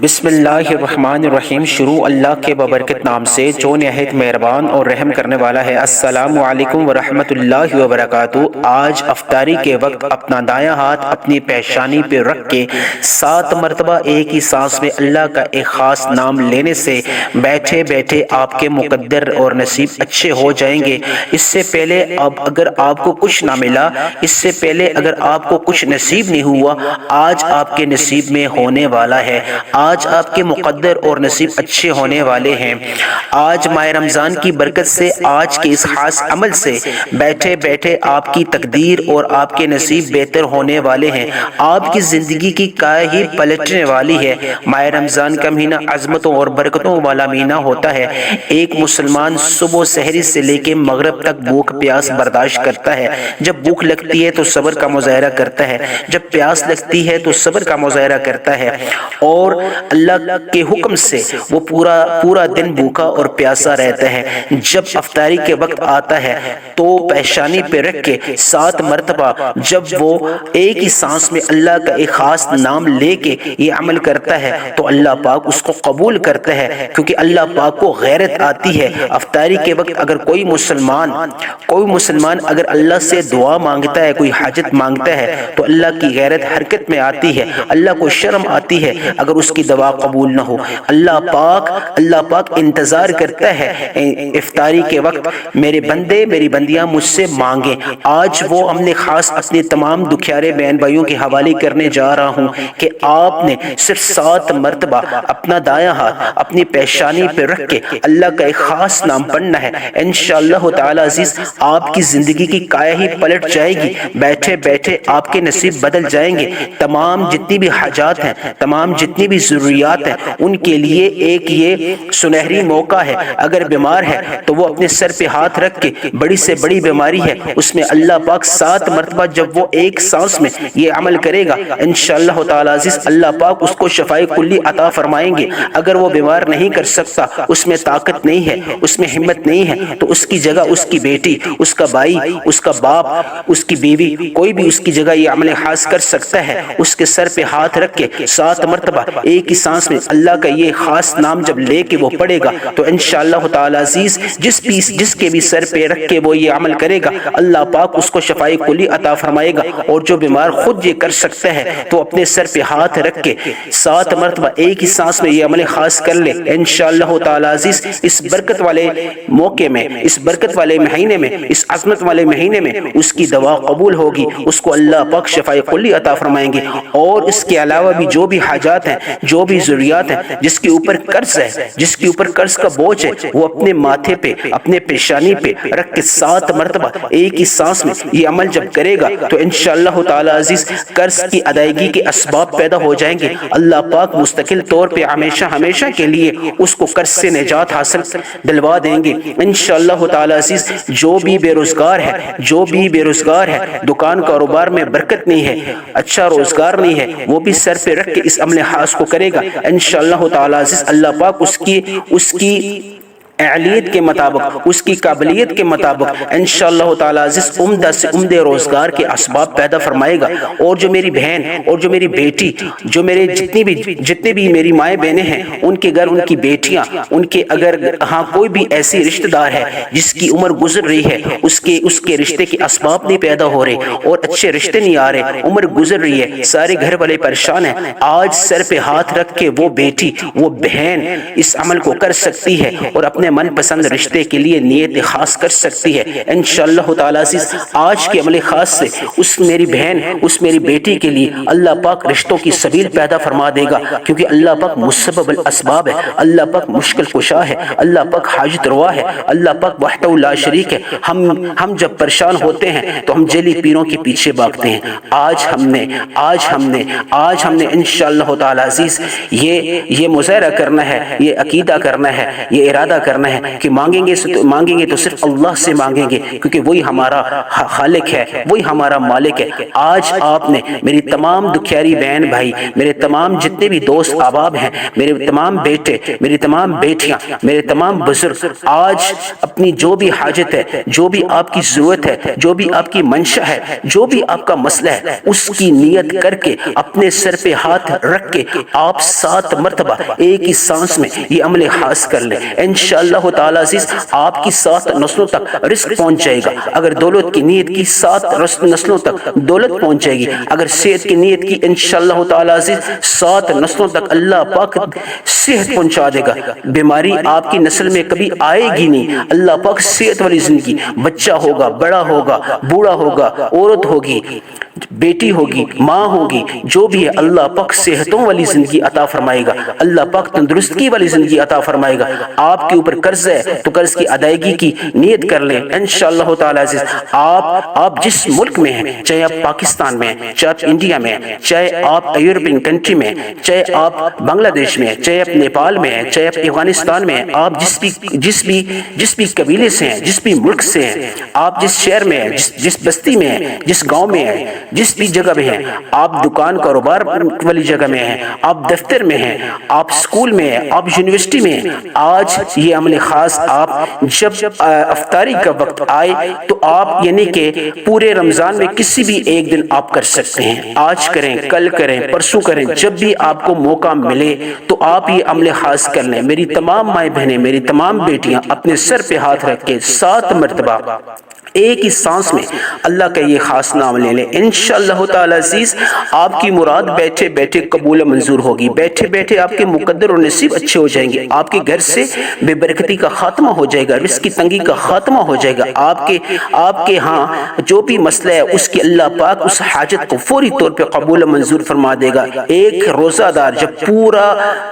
بسم اللہ الرحمن الرحیم۔ شروع اللہ کے ببرکت نام سے جو نہایت مہربان اور رحم کرنے والا ہے۔ السلام علیکم ورحمۃ اللہ وبرکاتہ۔ آج افطاری کے وقت اپنا دایاں ہاتھ اپنی پیشانی پہ رکھ کے 7 مرتبہ ایک ہی سانس میں اللہ کا ایک خاص نام لینے سے بیٹھے بیٹھے آپ کے مقدر اور نصیب اچھے ہو جائیں گے۔ اس سے پہلے اگر آپ کو کچھ نہ ملا، اس سے پہلے اگر آپ کو کچھ نصیب نہیں ہوا، آج آپ کے نصیب میں ہونے والا ہے۔ آج آپ کے مقدر اور نصیب اچھے ہونے والے ہیں۔ آج ماہ رمضان کی برکت سے، آج کے اس خاص عمل سے بیٹھے بیٹھے آپ کی تقدیر اور آپ کے نصیب بہتر ہونے والے ہیں۔ آپ کی زندگی کی کائے ہی پلٹنے والی ہے۔ ماہ رمضان کا مہینہ عظمتوں اور برکتوں والا مہینہ ہوتا ہے۔ ایک مسلمان صبح سحری سے لے کے مغرب تک بھوک پیاس برداشت کرتا ہے۔ جب بھوک لگتی ہے تو صبر کا مظاہرہ کرتا ہے، جب پیاس لگتی ہے تو صبر کا مظاہرہ کرتا ہے، اور اللہ کے حکم سے وہ پورا دن بھوکا اور پیاسا رہتا ہے۔ جب افطاری کے وقت آتا ہے تو پیشانی پہ رکھ کے 7 مرتبہ جب وہ ایک ہی سانس میں اللہ کا ایک خاص نام لے کے یہ عمل کرتا ہے تو اللہ پاک اس کو قبول کرتا ہے، کیونکہ اللہ پاک کو غیرت آتی ہے۔ افطاری کے وقت اگر کوئی مسلمان اگر اللہ سے دعا مانگتا ہے، کوئی حاجت مانگتا ہے تو اللہ کی غیرت حرکت میں آتی ہے، اللہ کو شرم آتی ہے اگر اس کی دعا قبول نہ ہو۔ اللہ پاک انتظار کرتا ہے افطاری کے وقت میرے بندے میری بندیاں مجھ سے مانگیں۔ آج وہ ہم نے خاص اپنے تمام دکھیارے بہن بھائیوں کے حوالے کرنے جا رہا ہوں کہ آپ نے صرف 7 مرتبہ اپنا دایاں ہاتھ اپنی پیشانی پہ رکھ کے اللہ کا ایک خاص نام پڑھنا ہے۔ انشاءاللہ تعالی عزیز آپ کی زندگی کی کائے ہی پلٹ جائے گی۔ بیٹھے بیٹھے آپ کے نصیب بدل جائیں گے۔ تمام جتنی بھی حاجات ہیں، تمام جتنی بھی ضروریات ہیں، ان کے لیے ایک یہ سنہری موقع ہے۔ اگر بیمار ہے تو وہ اپنے سر پہ ہاتھ رکھ کے، بڑی سے بڑی بیماری ہے اس میں اللہ پاک 7 مرتبہ جب وہ ایک سانس میں یہ عمل کرے گا، انشاءاللہ تعالی عزیز اللہ پاک اس کو شفائے کلی عطا فرمائیں گے۔ اگر وہ بیمار نہیں کر سکتا، اس میں طاقت نہیں ہے، اس میں ہمت نہیں ہے، تو اس کی جگہ اس کی بیٹی، اس کا بھائی، اس کا باپ، اس کی بیوی، کوئی بھی اس کی جگہ یہ عمل خاص کر سکتا ہے۔ اس کے سر پہ ہاتھ رکھ کے 7 مرتبہ ایک ہی سانس میں اللہ کا یہ خاص نام جب لے کے وہ پڑھے گا تو انشاءاللہ تعالی عزیز جس کے بھی سر پہ رکھ کے وہ یہ عمل کرے گا، اللہ پاک اس کو شفائے کلی عطا فرمائے گا۔ اور جو بیمار خود یہ کر سکتا ہے تو اپنے سر پہ ہاتھ رکھ کے 7 مرتبہ ایک ہی سانس میں یہ عمل خاص کر لے۔ انشاءاللہ تعالی عزیز اس برکت والے موقع میں، اس برکت والے مہینے میں، اس عظمت والے مہینے میں اس کی دعا قبول ہوگی، اس کو اللہ پاک شفائے کلی عطا فرمائیں گے۔ اور اس کے علاوہ بھی جو بھی حاجات ہیں، جو بھی ضروریات ہیں، جس کے اوپر قرض ہے، جس کے اوپر قرض کا بوجھ ہے، وہ اپنے ماتھے پہ، اپنے پیشانی پہ رکھ کے 7 مرتبہ ایک ہی سانس میں یہ عمل جب کرے گا تو انشاءاللہ تعالی عزیز قرض کی ادائیگی کے اسباب پیدا ہو جائیں گے۔ اللہ پاک مستقل طور پہ ہمیشہ کے لیے اس کو قرض سے نجات حاصل دلوا دیں گے انشاءاللہ تعالی عزیز۔ جو بھی بے روزگار ہے، دکان کاروبار میں برکت نہیں ہے، اچھا روزگار نہیں ہے، وہ بھی سر پہ رکھ کے اس عمل خاص کو کرے گا انشاءاللہ تعالی عزیز۔ اللہ پاک اس کی اہلیت کے مطابق، اس کی قابلیت کے مطابق انشاءاللہ تعالی عزیز عمدہ سے عمدہ روزگار کے اسباب پیدا فرمائے گا۔ اور جو میری بہن اور جو میری بیٹی، جو میرے جتنے بھی میری مائیں بہنیں ہیں، ان کے گھر، ان کی بیٹیاں، ان کے اگر کوئی بھی ایسی رشتہ دار ہے جس کی عمر گزر رہی ہے، اس کے رشتے کے اسباب نہیں پیدا ہو رہے اور اچھے رشتے نہیں آ رہے، عمر گزر رہی ہے، سارے گھر والے پریشان ہیں، آج سر پہ ہاتھ رکھ کے وہ بیٹی، وہ بہن اس عمل کو کر سکتی ہے اور اپنے من پسند رشتے کے لیے نیت خاص کر سکتی ہے انشاءاللہ تعالی عزیز۔ آج کے عمل خاص سے اس میری بہن، اس میری بیٹی کے لیے اللہ پاک رشتوں کی سبیل پیدا فرما دے گا، کیونکہ اللہ پاک مسبب الاسباب ہے، اللہ پاک مشکل کشا ہے، اللہ پاک حاجت روا ہے، اللہ پاک وحدہ لا شریک ہے۔ ہم جب پریشان ہوتے ہیں تو ہم جعلی پیروں کے پیچھے بھاگتے ہیں۔ آج ہم نے انشاءاللہ تعالی عزیز یہ مظاہرہ کرنا ہے، یہ عقیدہ کرنا ہے، یہ ارادہ کرنا کرنا ہے کہ مانگیں گے تو صرف اللہ سے مانگیں گے، کیونکہ وہی ہمارا خالق ہے، وہی ہمارا مالک ہے۔ آج آپ نے میری تمام دکھیاری بہن بھائی، میرے تمام جتنے بھی دوست احباب ہیں، میرے تمام بیٹے، میری تمام بیٹیاں، میرے تمام بزرگ، آج اپنی جو بھی حاجت ہے، جو بھی آپ کی ضرورت ہے، جو بھی آپ کی منشا ہے، جو بھی آپ کا مسئلہ ہے، اس کی نیت کر کے اپنے سر پہ ہاتھ رکھ کے آپ 7 مرتبہ ایک ہی سانس میں یہ عمل خاص کر لیں۔ انشاءاللہ تعالی عزیز آپ کی 7 نسلوں تک رزق پہنچ جائے گا۔ اگر دولت کی نیت کی 7 نسلوں تک دولت پہنچ جائے گی۔ اگر صحت کی نیت کی انشاءاللہ تعالی عزیز 7 نسلوں تک اللہ پاک صحت پہنچا دے گا۔ بیماری آپ کی نسل میں کبھی آئے گی نہیں۔ اللہ پاک صحت والی زندگی، بچہ ہوگا، بڑا ہوگا، بوڑھا ہوگا، عورت ہوگی، بیٹی ہوگی، ماں ہوگی، جو بھی ہے اللہ پاک صحتوں والی زندگی عطا فرمائے گا۔ اللہ پاک تندرستی والی زندگی عطا فرمائے گا۔ آپ کے اوپر قرض ہے تو قرض کی ادائیگی کی نیت کر لیں انشاءاللہ تعالی عزیز۔ آپ جس ملک میں ہیں، چاہے آپ پاکستان میں ہیں، چاہے آپ انڈیا میں ہیں، چاہے آپ یورپین کنٹری میں ہیں، چاہے آپ بنگلہ دیش میں ہیں، چاہے آپ نیپال میں ہیں، چاہے آپ افغانستان میں ہیں، آپ جس بھی قبیلے سے ہیں، جس بھی ملک سے ہیں، آپ جس شہر میں ہیں، جس بستی میں ہیں، جس گاؤں میں ہیں، جس بھی جگہ میں ہیں، آپ دکان کاروبار والی جگہ میں ہیں، آپ دفتر میں ہیں، آپ اسکول میں ہیں، آپ یونیورسٹی میں ہیں، آج یہ عمل خاص آپ جب افطاری کا وقت آئے تو آپ یعنی کہ پورے رمضان میں کسی بھی ایک دن آپ کر سکتے ہیں۔ آج کریں، کل کریں، پرسوں کریں، جب بھی آپ کو موقع ملے تو آپ یہ عمل خاص کر لیں۔ میری تمام مائیں بہنیں، میری تمام بیٹیاں اپنے سر پہ ہاتھ رکھ کے 7 مرتبہ ایک ہی سانس میں اللہ کا یہ خاص نام لے لیں۔ انشاءاللہ تعالی عزیز آپ کی مراد بیٹھے بیٹھے قبول منظور ہوگی، بیٹھے بیٹھے آپ کے مقدر اور نصیب اچھے ہو جائیں گے، آپ کے گھر سے بے برکتی کا خاتمہ ہو جائے گا، رزق کی تنگی کا خاتمہ ہو جائے گا۔ آپ کے ہاں جو بھی مسئلہ ہے اس کی اللہ پاک اس حاجت کو فوری طور پہ قبول منظور فرما دے گا۔ ایک روزہ دار جب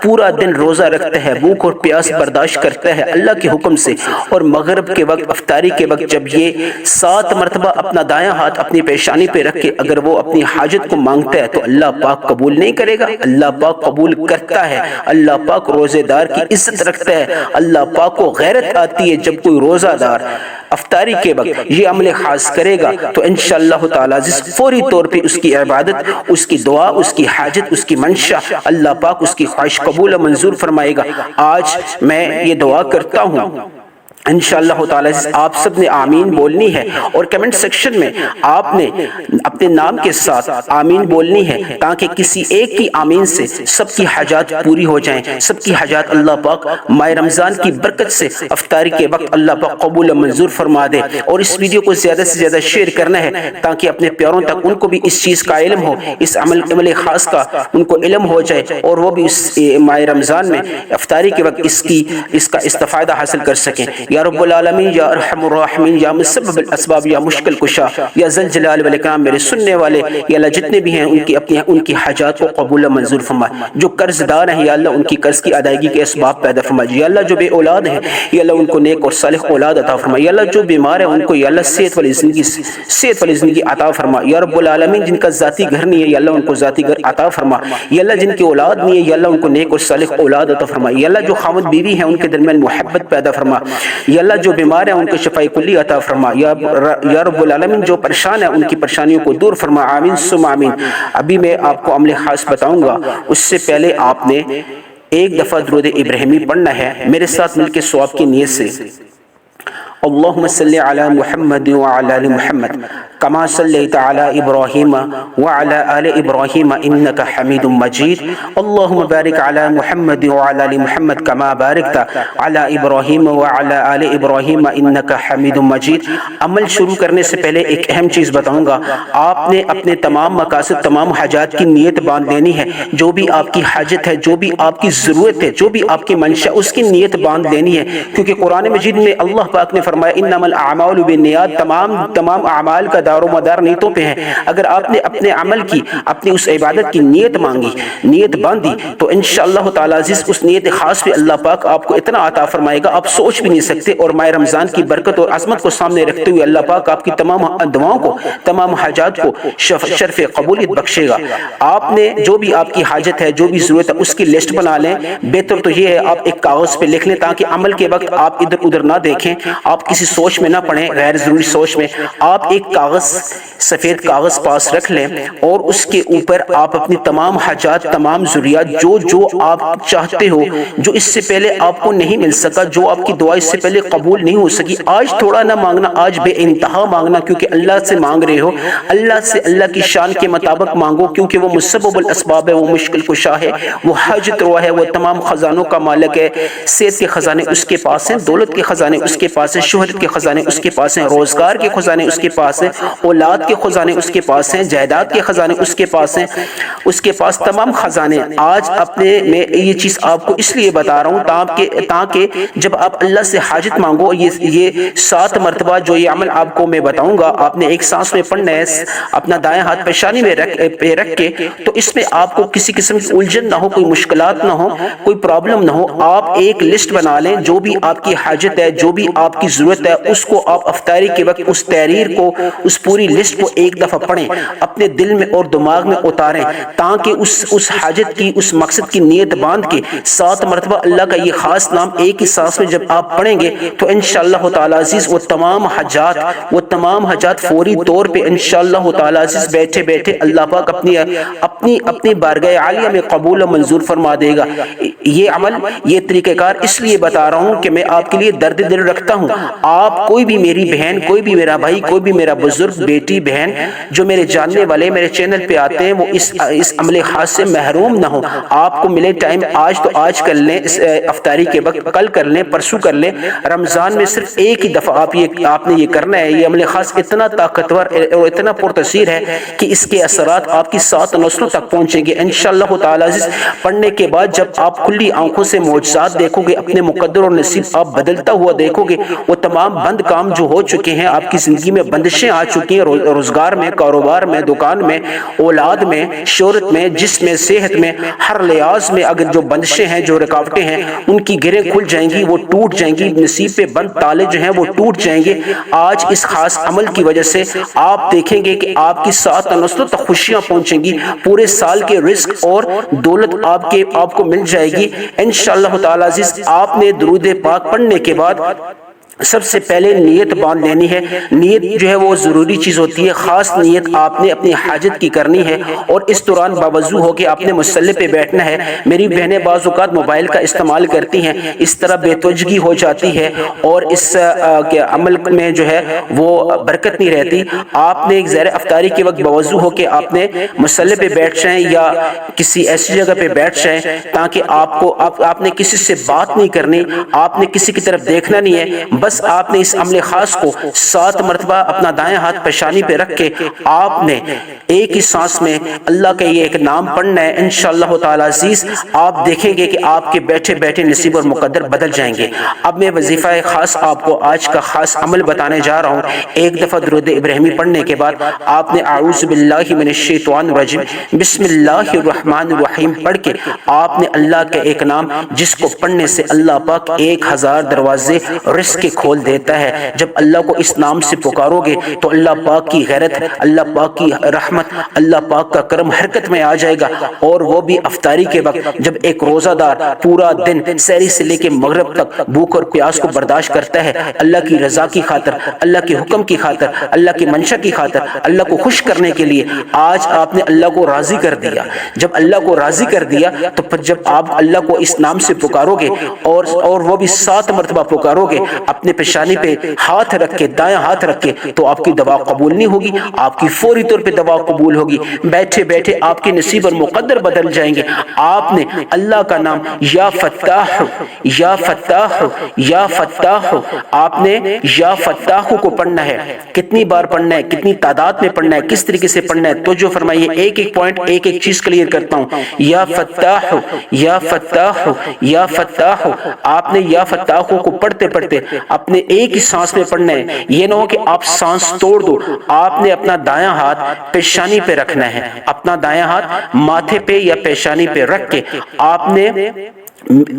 پورا دن روزہ رکھتا ہے، بھوک اور پیاس برداشت کرتا ہے اللہ کے حکم سے، اور مغرب کے وقت افطاری کے وقت جب یہ 7 مرتبہ اپنا دایاں ہاتھ اپنی پیشانی پہ رکھ کے اگر وہ اپنی حاجت کو مانگتا ہے تو اللہ پاک قبول نہیں کرے گا، اللہ پاک قبول کرتا ہے۔ اللہ پاک روزے دار کی عزت رکھتا ہے۔ اللہ پاک کو غیرت آتی ہے جب کوئی روزہ دار افطاری کے وقت یہ عمل خاص کرے گا تو انشاءاللہ تعالی عزیز فوری طور پہ اس کی عبادت، اس کی دعا، اس کی حاجت، اس کی منشا اللہ پاک اس کی خواہش قبول منظور فرمائے گا۔ آج میں یہ دعا کرتا ہوں انشاءاللہ تعالی آپ سب نے آمین بولنی ہے، اور کمنٹ سیکشن میں آپ نے اپنے نام کے ساتھ آمین بولنی ہے، تاکہ کسی ایک کی آمین سے سب کی حاجات پوری ہو جائیں، سب کی حاجات اللہ پاک ماہ رمضان کی برکت سے افطاری کے وقت اللہ پاک قبول منظور فرما دے۔ اور اس ویڈیو کو زیادہ سے زیادہ شیئر کرنا ہے تاکہ اپنے پیاروں تک ان کو بھی اس چیز کا علم ہو، اس عمل خاص کا ان کو علم ہو جائے، اور وہ بھی اس ماہ رمضان میں افطاری کے وقت اس کا استفادہ حاصل کر سکیں۔ یا رب العالمین، یا ارحم الراحمین، یا مسبب الاسباب، یا مشکل کشا، یا ذل جلال والاکرام، میرے سننے والے یا اللہ جتنے بھی ہیں ان کی حاجات کو قبول منظور فرما۔ جو قرض دار ہیں یا اللہ ان کی قرض کی ادائیگی کے اسباب پیدا فرما۔ یا اللہ جو بے اولاد ہیں یا اللہ ان کو نیک اور صالح اولاد عطا فرما۔ یا اللہ جو بیمار ہیں ان کو یا اللہ صحت والی زندگی عطا فرما۔ یا رب العالمین جن کا ذاتی گھر نہیں ہے یا اللہ ان کو ذاتی گھر عطا فرما۔ یا اللہ جن کی اولاد نہیں ہے یا اللہ ان کو نیک اور صالح اولاد عطا فرما۔ یا اللہ جو خاوند بیوی ہیں ان کے درمیان محبت پیدا فرما۔ یا اللہ جو بیمار ہیں ان کو شفاء کلی عطا فرما۔ یا رب العالمین جو پریشان ہیں ان کی پریشانیوں کو دور فرما۔ آمین ثم آمین۔ ابھی میں آپ کو عمل خاص بتاؤں گا، اس سے پہلے آپ نے ایک دفعہ درود ابراہیمی پڑھنا ہے میرے ساتھ مل کے ثواب کی نیت سے۔ اللهم صل على محمد وعلى آل محمد كما صليت على إبراهيم وعلى آل إبراهيم إنك حميد مجيد اللهم بارك على محمد وعلى آل محمد كما باركت على إبراهيم وعلى آل إبراهيم إنك حميد مجيد۔ عمل شروع کرنے سے پہلے ایک اہم چیز بتاؤں گا، آپ نے اپنے تمام مقاصد، تمام حاجات کی نیت باندھ لینی ہے۔ جو بھی آپ کی حاجت ہے، جو بھی آپ کی ضرورت ہے، جو بھی آپ کی منشا، اس کی نیت باندھ لینی ہے، کیونکہ قرآن مجید میں اللہ پاک نے فرمایا انما الاعمال بالنیات، تمام اعمال کا دار و مدار نیتوں پہ ہے۔ اگر آپ نے اپنے عمل کی، اپنی اس عبادت کی نیت مانگی، نیت باندھی، تو انشاءاللہ تعالی عزیز اس نیت خاص پہ اللہ پاک آپ کو اتنا عطا فرمائے گا آپ سوچ بھی نہیں سکتے۔ اور ماہ رمضان کی برکت اور عظمت کو سامنے رکھتے ہوئے اللہ پاک آپ کی تمام دعاؤں کو، تمام حاجات کو شرف قبولیت بخشے گا۔ آپ نے جو بھی آپ کی حاجت ہے، جو بھی ضرورت ہے، اس کی لسٹ بنا لیں۔ بہتر تو یہ ہے آپ ایک کاغذ پہ لکھ لیں تاکہ عمل کے وقت آپ ادھر ادھر نہ دیکھیں، آپ کسی سوچ میں نہ پڑیں، غیر ضروری سوچ میں۔ آپ ایک کاغذ، سفید کاغذ پاس رکھ لیں اور اس کے اوپر آپ اپنی تمام حاجات، تمام ضروریات، جو آپ چاہتے ہو، جو اس سے پہلے آپ کو نہیں مل سکا، جو آپ کی دعا اس سے پہلے قبول نہیں ہو سکی، آج تھوڑا نہ مانگنا، آج بے انتہا مانگنا، کیونکہ اللہ سے مانگ رہے ہو۔ اللہ سے اللہ کی شان کے مطابق مانگو، کیونکہ وہ مسبب الاسباب ہے، وہ مشکل کشا ہے، وہ حاجت روا ہے، وہ تمام خزانوں کا مالک ہے۔ صحت کے خزانے اس کے پاس ہیں، دولت کے خزانے اس کے پاس ہیں، شہرت کے خزانے اس کے پاس ہیں، روزگار کے خزانے اس کے پاس ہیں، اولاد کے خزانے اس کے پاس ہیں، جائیداد کے خزانے اس کے پاس ہیں، اس کے پاس تمام خزانے۔ آج اپنے میں یہ چیز آپ کو اس لیے بتا رہا ہوں تاکہ جب آپ اللہ سے حاجت مانگو، یہ 7 مرتبہ جو یہ عمل آپ کو میں بتاؤں گا، آپ نے ایک سانس میں پڑھنا ہے، اپنا دائیں ہاتھ پیشانی میں رکھ کے، تو اس میں آپ کو کسی قسم کی الجھن نہ ہو، کوئی مشکلات نہ ہو، کوئی پرابلم نہ ہو۔ آپ ایک لسٹ بنا لیں، جو بھی آپ کی حاجت ہے، جو بھی آپ کی ضرورت ہے، اس کو آپ افطاری کے وقت اس تحریر کو، اس پوری لسٹ کو ایک دفعہ پڑھیں، اپنے دل میں اور دماغ میں اتاریں، تاکہ اس حاجت کی، اس مقصد کی نیت باندھ کے 7 مرتبہ اللہ کا یہ خاص نام ایک ہی سانس میں جب آپ پڑھیں گے تو انشاءاللہ تعالی عزیز وہ تمام حاجات فوری طور پہ انشاءاللہ تعالی عزیز بیٹھے بیٹھے اللہ پاک اپنی بارگاہ عالیہ میں قبول و منظور فرما دے گا۔ یہ عمل، یہ طریقہ کار اس لیے بتا رہا ہوں کہ میں آپ کے لیے درد دل رکھتا ہوں۔ آپ کوئی بھی میری بہن، کوئی بھی میرا بھائی، کوئی بھی میرا بزرگ، بیٹی، بہن جو میرے جاننے والے میرے چینل پہ آتے ہیں، وہ اس عمل خاص سے محروم نہ ہو۔ آپ کو ملے ٹائم آج تو آج کر لیں، اس افطاری کے وقت کل کر لیں، پرسوں کر لیں۔ رمضان میں صرف ایک ہی دفعہ آپ نے یہ کرنا ہے۔ یہ عمل خاص اتنا طاقتور اور اتنا پرتاثیر ہے کہ اس کے اثرات آپ کی 7 نسلوں تک پہنچیں گے انشاءاللہ تعالی عزیز۔ پڑھنے کے بعد جب آپ کھلی آنکھوں سے معجزات دیکھو گے، اپنے مقدر اور نصیب آپ بدلتا ہوا دیکھو گے، وہ تمام بند کام جو ہو چکے ہیں، آپ کی زندگی میں بندشیں آ چکی ہیں، روزگار میں، کاروبار میں، دکان میں، اولاد میں، شہرت میں، جسم میں، صحت میں، ہر لحاظ میں اگر جو بندشیں ہیں، جو رکاوٹیں ہیں، ان کی گریں کھل جائیں گی، وہ ٹوٹ جائیں گی، نصیب پہ بند تالے جو ہیں وہ ٹوٹ جائیں گے۔ آج اس خاص عمل کی وجہ سے آپ دیکھیں گے کہ آپ کی 7 نسلوں تک خوشیاں پہنچیں گی، پورے سال کے رزق اور دولت آپ کو مل جائے گی انشاءاللہ تعالی عزیز۔ آپ نے درود پاک پڑھنے کے بعد سب سے پہلے نیت باندھ لینی ہے۔ نیت جو ہے وہ ضروری چیز ہوتی ہے، خاص نیت آپ نے اپنی حاجت کی کرنی ہے، اور اس دوران باوضو ہو کے آپ نے مصلی پہ بیٹھنا ہے۔ میری بہنیں بعض اوقات موبائل کا استعمال کرتی ہیں، اس طرح بے توجگی ہو جاتی ہے اور اس عمل میں جو ہے وہ برکت نہیں رہتی۔ آپ نے ایک زہر افطاری کے وقت باوضو ہو کے آپ نے مصلی پہ بیٹھ جائیں یا کسی ایسی جگہ پہ بیٹھ جائیں تاکہ آپ نے کسی سے بات نہیں کرنی، آپ نے کسی کی طرف دیکھنا نہیں ہے، بس آپ نے اس عمل خاص کو 7 مرتبہ اپنا دائیں ہاتھ پیشانی پہ رکھ کے آپ نے ایک ہی سانس میں اللہ کا یہ ایک نام پڑھنا ہے انشاءاللہ تعالی عزیز۔ آپ دیکھیں گے کہ آپ کے بیٹھے بیٹھے نصیب اور مقدر بدل جائیں گے۔ اب میں وظیفہ خاص آپ کو آج کا خاص عمل بتانے جا رہا ہوں۔ ایک دفعہ درود ابراہیمی پڑھنے کے بعد آپ نے اعوذ باللہ من الشیطان الرجیم بسم اللہ الرحمن الرحیم پڑھ کے آپ نے اللہ کا ایک نام جس کو پڑھنے سے اللہ پاک 1000 دروازے رزق کے کھول دیتا ہے۔ جب اللہ کو اس نام سے پکارو گے تو اللہ پاک کی غیرت، اللہ پاک کی رحمت، اللہ پاک کا کرم حرکت میں آ جائے گا، اور وہ بھی افطاری کے وقت جب ایک روزہ دار پورا دن سحری سے لے کے مغرب تک بھوک اور پیاس کو برداشت کرتا ہے اللہ کی رضا کی خاطر، اللہ کے حکم کی خاطر، اللہ کی منشا کی خاطر، اللہ کو خوش کرنے کے لیے، آج آپ نے اللہ کو راضی کر دیا۔ جب اللہ کو راضی کر دیا تو پھر جب آپ اللہ کو اس نام سے پکارو گے اور وہ بھی 7 مرتبہ پکارو گے، اپنے پیشانی پہ ہاتھ رکھ کے، دائیں ہاتھ رکھ کے، تو آپ کی دعا قبول نہیں ہوگی، آپ کی فوری طور پہ دعا قبول ہوگی۔ بیٹھے بیٹھے آپ کے نصیب اور مقدر بدل جائیں گے۔ آپ نے اللہ کا نام یا فتاح، یا فتاح، یا فتاح، آپ نے یا فتاح کو پڑھنا ہے۔ کتنی بار پڑھنا ہے، کتنی تعداد میں پڑھنا ہے، کس طریقے سے پڑھنا ہے، تو جو فرمائیے ایک ایک پوائنٹ، ایک ایک چیز کلیئر کرتا ہوں۔ یا فتاح، یا فتاح، یا فتاح، آپ نے یا فتاح کو پڑھتے پڑھتے اپنے ایک ہی سانس میں پڑھنا ہے، یہ نہ ہو کہ آپ سانس توڑ دو۔ آپ نے اپنا دایاں ہاتھ پیشانی پہ رکھنا ہے، اپنا دایاں ہاتھ ماتھے پہ یا پیشانی پہ رکھ کے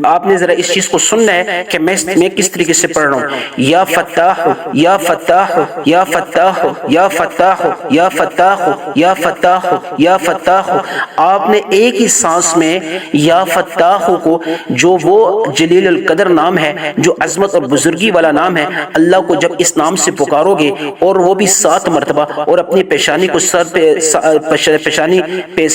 آپ نے ذرا اس چیز کو سننا ہے کہ میں کس طریقے سے پڑھ رہا ہوں۔ یا فتاح یا فتاح یا فتاح یا فتاح یا فتاح یا فتاح یا فتاح۔ آپ نے ایک ہی سانس میں یا فتاح کو، جو وہ جلیل القدر نام ہے، جو عظمت اور بزرگی والا نام ہے، اللہ کو جب اس نام سے پکارو گے اور وہ بھی 7 مرتبہ، اور اپنی پیشانی کو سر پہ پیشانی پہ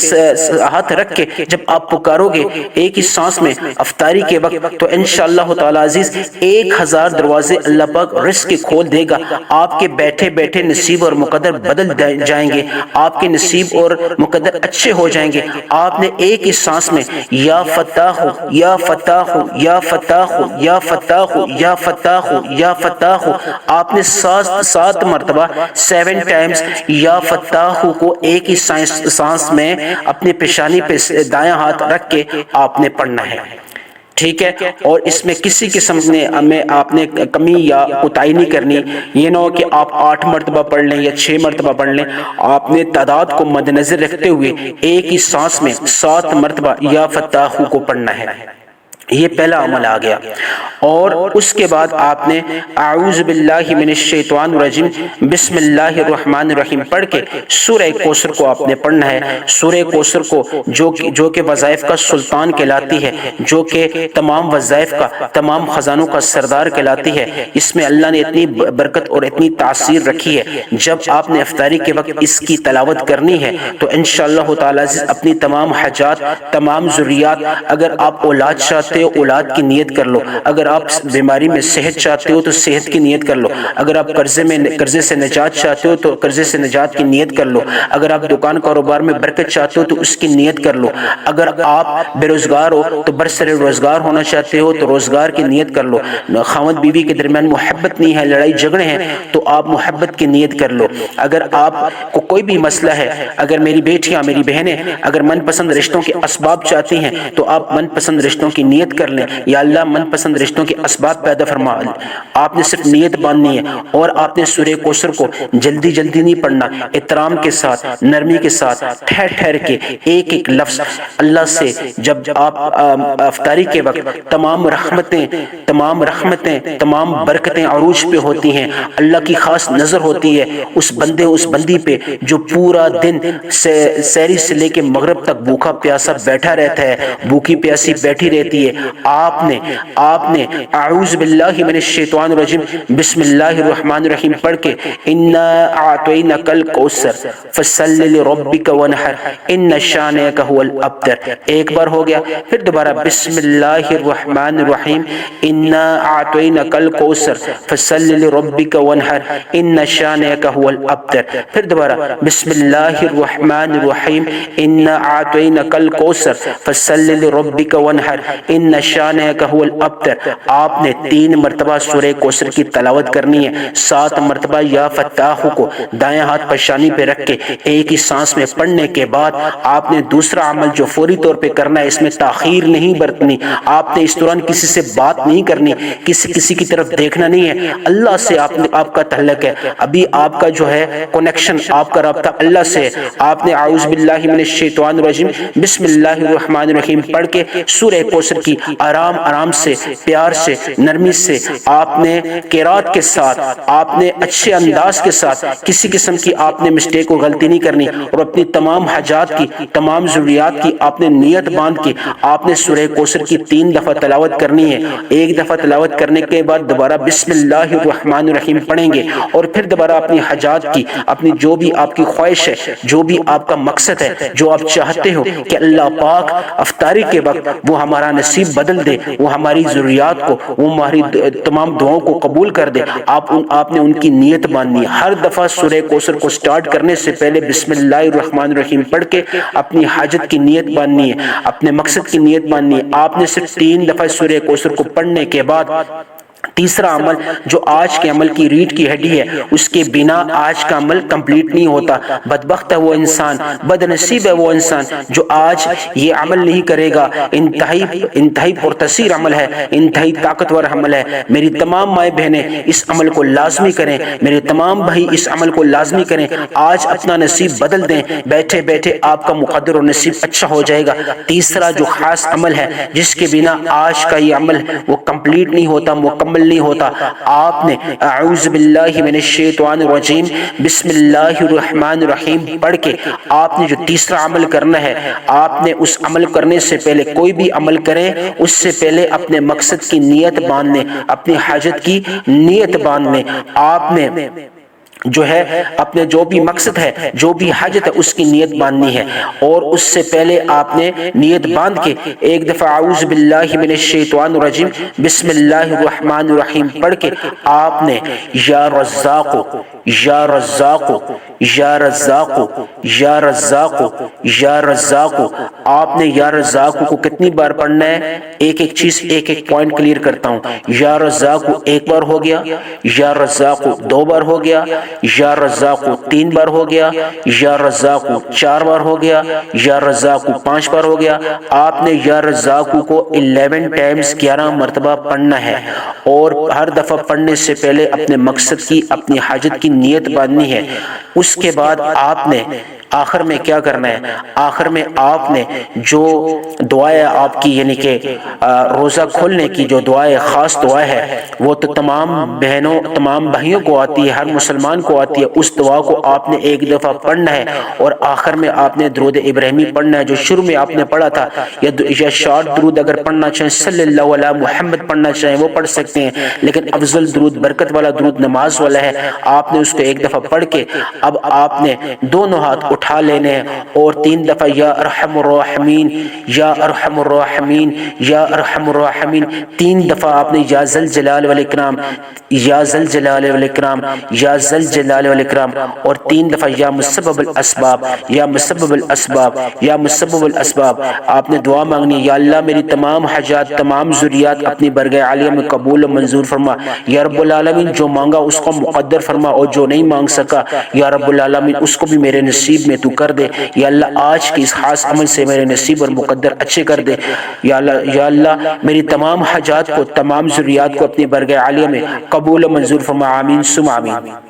ہاتھ رکھ کے جب آپ پکارو گے ایک ہی سانس میں افطاری کے وقت، تو انشاءاللہ تعالی عزیز 1000 دروازے اللہ پاک رزق کے کھول دے گا۔ آپ کے بیٹھے بیٹھے نصیب اور مقدر بدل جائیں گے، آپ کے نصیب اور مقدر اچھے ہو جائیں گے۔ آپ نے ایک ہی سانس میں یا فتاح یا فتاح یا فتاح یا فتاح یا فتاح یا فتاح، آپ نے 7 مرتبہ 7 ٹائمز یا فتاح کو ایک ہی سانس میں اپنی پیشانی پہ دایاں ہاتھ رکھ کے آپ نے پڑھنا ہے، ٹھیک ہے؟ اور اس میں کسی قسم میں آپ نے کمی یا کوتاہی نہیں کرنی۔ یہ نہ ہو کہ آپ 8 مرتبہ پڑھ لیں یا 6 مرتبہ پڑھ لیں، آپ نے تعداد کو مد نظر رکھتے ہوئے ایک ہی سانس میں 7 مرتبہ یا فتاح کو پڑھنا ہے۔ یہ پہلا عمل آ گیا۔ اور اس کے بعد آپ نے اعوذ باللہ من الشیطان الرجیم بسم اللہ الرحمن الرحیم پڑھ کے سورہ کوثر کو آپ نے پڑھنا ہے۔ سورہ کوثر کو جو کہ وظائف کا سلطان کہلاتی ہے، جو کہ تمام وظائف کا، تمام خزانوں کا سردار کہلاتی ہے، اس میں اللہ نے اتنی برکت اور اتنی تاثیر رکھی ہے۔ جب آپ نے افطاری کے وقت اس کی تلاوت کرنی ہے تو انشاءاللہ تعالی اپنی تمام حاجات، تمام ضروریات، اگر آپ اولاد چاہتے ہو اولاد کی نیت کر لو، اگر آپ بیماری میں صحت چاہتے ہو تو صحت کی نیت کر لو، اگر آپ قرضے سے نجات چاہتے ہو تو قرضے سے نجات کی نیت کر لو، اگر آپ دکان کاروبار میں برکت چاہتے ہو تو اس کی نیت کر لو، اگر آپ بے روزگار ہو تو برسر روزگار ہونا چاہتے ہو تو روزگار کی نیت کر لو، خاوند بیوی کے درمیان محبت نہیں ہے، لڑائی جھگڑے ہیں تو آپ محبت کی نیت کر لو، اگر آپ کو کوئی بھی مسئلہ ہے، اگر میری بیٹیاں، میری بہنیں اگر من پسند رشتوں کے اسباب چاہتی ہیں تو آپ من پسند رشتوں کی نیت کر لیں، یا اللہ من پسند رشتوں کے اسباب پیدا فرما۔ آپ نے صرف نیت باندھنی ہے، اور آپ نے سورہ کوثر کو جلدی نہیں پڑھنا، احترام کے ساتھ، نرمی کے ساتھ، ٹھہر کے ایک ایک لفظ اللہ سے جب آپ افطاری کے وقت تمام رحمتیں، تمام برکتیں عروج پہ ہوتی ہیں، اللہ کی خاص نظر ہوتی ہے اس بندے، اس بندی پہ جو پورا دن سحری سے لے کے مغرب تک بھوکا پیاسا بیٹھا رہتا ہے، بھوکی پیاسی بیٹھی رہتی ہے۔ آپ نے اعوذ باللہ من الشیطان الرجیم بسم اللہ الرحمن الرحیم پڑھ کے انا اعطیناک الکوثر فصلی لربک وانحر ان شانئک هو الابتر، ایک بار ہو گیا، پھر دوبارہ بسم اللہ الرحمن الرحیم انا اعطیناک الکوثر فصلی لربک وانحر ان شانئک هو الابتر، پھر دوبارہ بسم اللہ الرحمن الرحیم انا اعطیناک الکوثر فصلی لربک وانحر ان شانئک هو الابتر۔ آپ نے 3 مرتبہ سورہ کوثر کی تلاوت کرنی ہے، 7 مرتبہ یا فتاح کو دائیں ہاتھ پیشانی پہ رکھ کے ایک ہی سانس میں پڑھنے کے بعد آپ نے دوسرا عمل جو فوری طور پہ کرنا ہے، اس میں تاخیر نہیں برتنی، آپ نے اس دوران کسی سے بات نہیں کرنی، کسی کی طرف دیکھنا نہیں ہے، اللہ سے آپ کا تعلق ہے، ابھی آپ کا جو ہے کنیکشن، آپ کا رابطہ اللہ سے ہے۔ آپ نے اعوذ باللہ من الشیطان الرجیم بسم اللہ الرحمن الرحیم پڑھ کے سورہ کوثر کی آرام سے، پیار سے، نرمی سے، آپ نے قرات کے ساتھ، آپ نے اچھے انداز کے ساتھ، کسی قسم کی آپ نے مسٹیک و غلطی نہیں کرنی، اور اپنی تمام حاجات کی، تمام ضروریات کی آپ نے نیت باندھ کے آپ نے سورہ کوثر کی 3 دفعہ تلاوت کرنی ہے۔ ایک دفعہ تلاوت کرنے کے بعد دوبارہ بسم اللہ الرحمن الرحیم پڑھیں گے، اور پھر دوبارہ اپنی حاجات کی، اپنی جو بھی آپ کی خواہش ہے، جو بھی آپ کا مقصد ہے، جو آپ چاہتے ہو کہ اللہ پاک افطاری کے وقت وہ ہمارا نصیب بدل دے، وہ ہماری ضروریات کو، وہ ہماری تمام دعاؤں کو قبول کر دے، آپ نے ان کی نیت باندھنی ہے۔ ہر دفعہ سورہ کوثر کو سٹارٹ کرنے سے پہلے بسم اللہ الرحمن الرحیم پڑھ کے اپنی حاجت کی نیت باندھنی ہے، اپنے مقصد کی نیت باندھنی ہے۔ آپ نے صرف 3 دفعہ سورہ کوثر کو پڑھنے کے بعد تیسرا عمل جو آج کے عمل کی ریڑھ کی ہڈی ہے، اس کے بنا آج کا عمل کمپلیٹ نہیں ہوتا۔ بدبخت ہے وہ انسان، بد نصیب ہے وہ انسان جو آج یہ عمل نہیں کرے گا۔ انتہائی پرتاثیر عمل ہے، انتہائی طاقتور عمل ہے۔ میری تمام مائیں بہنیں اس عمل کو لازمی کریں، میرے تمام بھائی اس عمل کو لازمی کریں۔ آج اپنا نصیب بدل دیں، بیٹھے بیٹھے آپ کا مقدر اور نصیب اچھا ہو جائے گا۔ تیسرا جو خاص عمل ہے جس کے بنا آج کا یہ عمل وہ کمپلیٹ نہیں ہوتا، مکمل نہیں ہوتا، آپ نے اعوذ باللہ من الشیطان الرجیم بسم اللہ الرحمن الرحیم پڑھ کے آپ نے جو تیسرا عمل کرنا ہے، آپ نے اس عمل کرنے سے پہلے، کوئی بھی عمل کریں اس سے پہلے اپنے مقصد کی نیت باندھ لیں، اپنی حاجت کی نیت باندھ لیں۔ آپ نے جو ہے اپنے جو بھی مقصد ہے، جو بھی حاجت ہے، اس کی نیت باندھنی ہے، اور اس سے پہلے آپ نے نیت باندھ کے ایک دفعہ اعوذ باللہ من الشیطان الرجیم بسم اللہ الرحمن الرحیم پڑھ کے آپ نے یا رزاق یا رزاق یا رزاق یا رزاق یا رزاق، آپ نے یا رزاق کو کتنی بار پڑھنا ہے؟ ایک ایک چیز، ایک ایک پوائنٹ کلیئر کرتا ہوں۔ یا رزاق ایک بار ہو گیا، یا رزاق دو بار ہو گیا، یا رزاق 3 بار ہو گیا، یا رزاق 4 بار ہو گیا، یا رزاق 5 بار ہو گیا۔ آپ نے یا رزاق کو 11 ٹائمز 11 مرتبہ پڑھنا ہے، اور ہر دفعہ پڑھنے سے پہلے اپنے مقصد کی، اپنی حاجت کی نیت باندھنی ہے۔ اس کے بعد آپ نے آخر میں کیا کرنا ہے؟ آخر میں آپ نے جو دعائیں آپ کی، یعنی کہ روزہ کھولنے کی جو دعائیں، خاص دعا ہے، وہ تو تمام بہنوں، تمام بھائیوں کو آتی ہے، ہر مسلمان کو آتی ہے۔ اس دعا کو آپ نے ایک دفعہ پڑھنا ہے، اور آخر میں آپ نے درود ابراہیمی پڑھنا ہے جو شروع میں آپ نے پڑھا تھا، یا شارٹ درود اگر پڑھنا چاہیں، صلی اللہ علیہ محمد پڑھنا چاہیں وہ پڑھ سکتے ہیں، لیکن افضل درود، برکت والا درود نماز والا ہے۔ آپ نے اس کو ایک دفعہ پڑھ کے اب آپ نے دونوں ہاتھ اٹھا لینے ہیں، اور 3 دفعہ یا ارحم الراحمین یا ارحم الراحمین یا ارحم الراحمین 3 دفعہ آپ نے یا ذل جلال والاکرام، یا ذل جلال والاکرام، یا ذل جلال والاکرام، اور 3 دفعہ یا مسبب الاسباب، یا مسبب الاسباب، یا مسبب الاسباب۔ آپ نے دعا مانگنی، یا اللہ میری تمام حاجات، تمام ضروریات اپنی برگاہ عالیہ میں قبول و منظور فرما۔ یا رب العالمین جو مانگا اس کو مقدر فرما، اور جو نہیں مانگ سکا یا رب العالمین اس کو بھی میرے نصیب میں تو کر دے۔ یا اللہ آج کی اس خاص عمل سے میرے نصیب اور مقدر اچھے کر دے۔ یا اللہ میری تمام حاجات کو، تمام ضروریات کو اپنی برگاہ عالیہ میں قبول و منظور فرما۔ آمین ثم آمین۔